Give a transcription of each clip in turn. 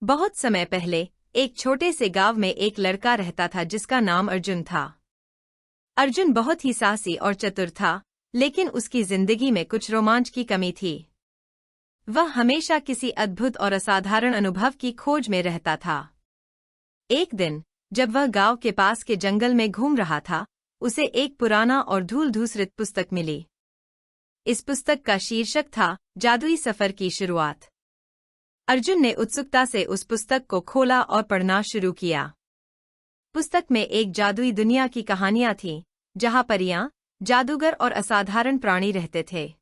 बहुत समय पहले एक छोटे से गांव में एक लड़का रहता था जिसका नाम अर्जुन था। अर्जुन बहुत ही साहसी और चतुर था, लेकिन उसकी जिंदगी में कुछ रोमांच की कमी थी। वह हमेशा किसी अद्भुत और असाधारण अनुभव की खोज में रहता था। एक दिन जब वह गांव के पास के जंगल में घूम रहा था, उसे एक पुराना और धूल-धूसरित पुस्तक मिली। इस पुस्तक का शीर्षक था जादुई सफर की शुरुआत। अर्जुन ने उत्सुकता से उस पुस्तक को खोला और पढ़ना शुरू किया। पुस्तक में एक जादुई दुनिया की कहानियां थीं, जहां परियां, जादूगर और असाधारण प्राणी रहते थे।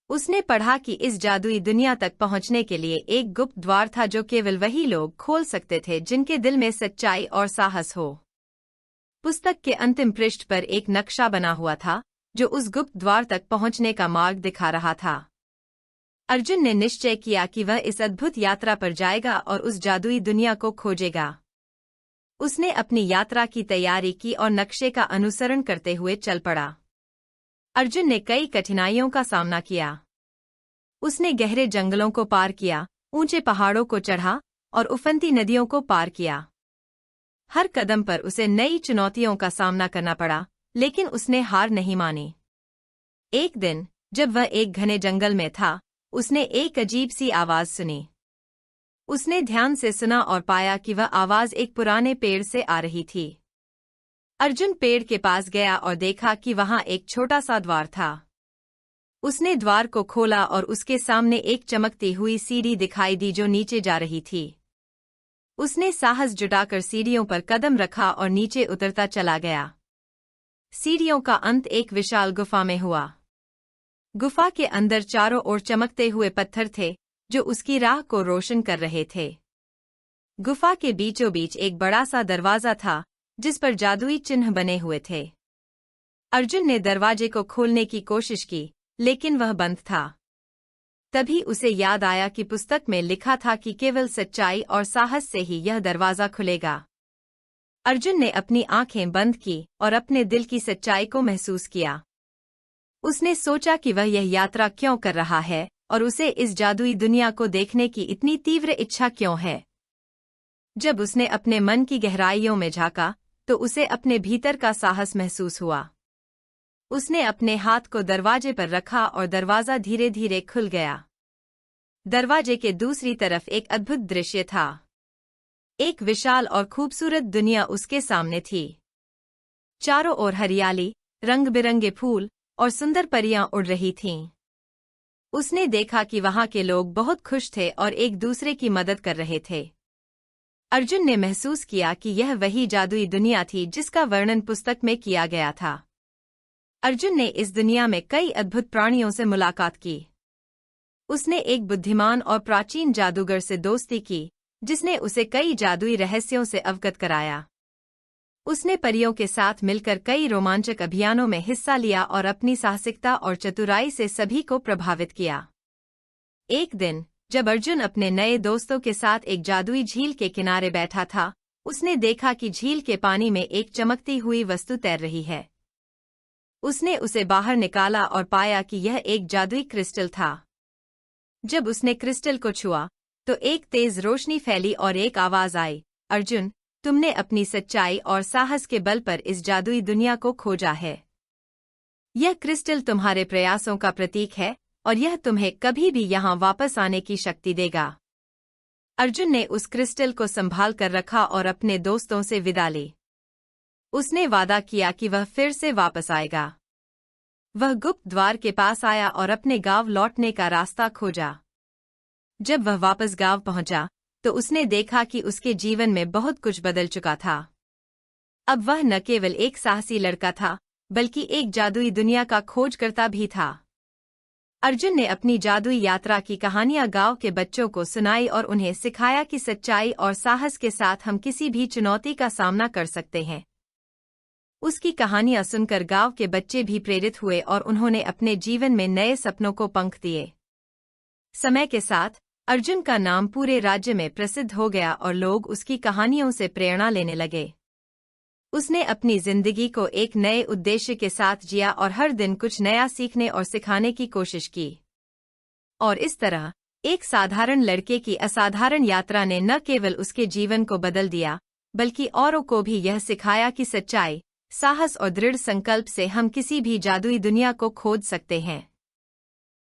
उसने पढ़ा कि इस जादुई दुनिया तक पहुंचने के लिए एक गुप्त द्वार था जो केवल वही लोग खोल सकते थे जिनके दिल में सच्चाई और साहस हो। पुस्तक के अंतिम पृष्ठ पर एक नक्शा बना हुआ था जो उस गुप्त द्वार तक पहुंचने का मार्ग दिखा रहा था। अर्जुन ने निश्चय किया कि वह इस अद्भुत यात्रा पर जाएगा और उस जादुई दुनिया को खोजेगा। उसने अपनी यात्रा की तैयारी की और नक्शे का अनुसरण करते हुए चल पड़ा। अर्जुन ने कई कठिनाइयों का सामना किया। उसने गहरे जंगलों को पार किया, ऊंचे पहाड़ों को चढ़ा और उफनती नदियों को पार किया। हर कदम पर उसे नई चुनौतियों का सामना करना पड़ा, लेकिन उसने हार नहीं मानी। एक दिन जब वह एक घने जंगल में था, उसने एक अजीब सी आवाज सुनी। उसने ध्यान से सुना और पाया कि वह आवाज एक पुराने पेड़ से आ रही थी। अर्जुन पेड़ के पास गया और देखा कि वहां एक छोटा सा द्वार था। उसने द्वार को खोला और उसके सामने एक चमकती हुई सीढ़ी दिखाई दी जो नीचे जा रही थी। उसने साहस जुटाकर सीढ़ियों पर कदम रखा और नीचे उतरता चला गया। सीढ़ियों का अंत एक विशाल गुफा में हुआ। गुफा के अंदर चारों ओर चमकते हुए पत्थर थे जो उसकी राह को रोशन कर रहे थे। गुफा के बीचों बीच एक बड़ा सा दरवाजा था जिस पर जादुई चिन्ह बने हुए थे। अर्जुन ने दरवाजे को खोलने की कोशिश की, लेकिन वह बंद था। तभी उसे याद आया कि पुस्तक में लिखा था कि केवल सच्चाई और साहस से ही यह दरवाजा खुलेगा। अर्जुन ने अपनी आंखें बंद की और अपने दिल की सच्चाई को महसूस किया। उसने सोचा कि वह यह यात्रा क्यों कर रहा है और उसे इस जादुई दुनिया को देखने की इतनी तीव्र इच्छा क्यों है। जब उसने अपने मन की गहराइयों में झांका, तो उसे अपने भीतर का साहस महसूस हुआ। उसने अपने हाथ को दरवाजे पर रखा और दरवाजा धीरे धीरे खुल गया। दरवाजे के दूसरी तरफ एक अद्भुत दृश्य था। एक विशाल और खूबसूरत दुनिया उसके सामने थी। चारों ओर हरियाली, रंग बिरंगे फूल और सुंदर परियां उड़ रही थीं। उसने देखा कि वहां के लोग बहुत खुश थे और एक दूसरे की मदद कर रहे थे। अर्जुन ने महसूस किया कि यह वही जादुई दुनिया थी जिसका वर्णन पुस्तक में किया गया था। अर्जुन ने इस दुनिया में कई अद्भुत प्राणियों से मुलाकात की। उसने एक बुद्धिमान और प्राचीन जादूगर से दोस्ती की, जिसने उसे कई जादुई रहस्यों से अवगत कराया। उसने परियों के साथ मिलकर कई रोमांचक अभियानों में हिस्सा लिया और अपनी साहसिकता और चतुराई से सभी को प्रभावित किया। एक दिन जब अर्जुन अपने नए दोस्तों के साथ एक जादुई झील के किनारे बैठा था, उसने देखा कि झील के पानी में एक चमकती हुई वस्तु तैर रही है। उसने उसे बाहर निकाला और पाया कि यह एक जादुई क्रिस्टल था। जब उसने क्रिस्टल को छुआ, तो एक तेज रोशनी फैली और एक आवाज आई, अर्जुन, तुमने अपनी सच्चाई और साहस के बल पर इस जादुई दुनिया को खोजा है। यह क्रिस्टल तुम्हारे प्रयासों का प्रतीक है और यह तुम्हें कभी भी यहाँ वापस आने की शक्ति देगा। अर्जुन ने उस क्रिस्टल को संभाल कर रखा और अपने दोस्तों से विदा ली। उसने वादा किया कि वह फिर से वापस आएगा। वह गुप्त द्वार के पास आया और अपने गांव लौटने का रास्ता खोजा। जब वह वापस गांव पहुंचा, तो उसने देखा कि उसके जीवन में बहुत कुछ बदल चुका था। अब वह न केवल एक साहसी लड़का था, बल्कि एक जादुई दुनिया का खोजकर्ता भी था। अर्जुन ने अपनी जादुई यात्रा की कहानियां गांव के बच्चों को सुनाई और उन्हें सिखाया कि सच्चाई और साहस के साथ हम किसी भी चुनौती का सामना कर सकते हैं। उसकी कहानियां सुनकर गांव के बच्चे भी प्रेरित हुए और उन्होंने अपने जीवन में नए सपनों को पंख दिए। समय के साथ अर्जुन का नाम पूरे राज्य में प्रसिद्ध हो गया और लोग उसकी कहानियों से प्रेरणा लेने लगे। उसने अपनी जिंदगी को एक नए उद्देश्य के साथ जिया और हर दिन कुछ नया सीखने और सिखाने की कोशिश की। और इस तरह एक साधारण लड़के की असाधारण यात्रा ने न केवल उसके जीवन को बदल दिया, बल्कि औरों को भी यह सिखाया कि सच्चाई, साहस और दृढ़ संकल्प से हम किसी भी जादुई दुनिया को खोज सकते हैं।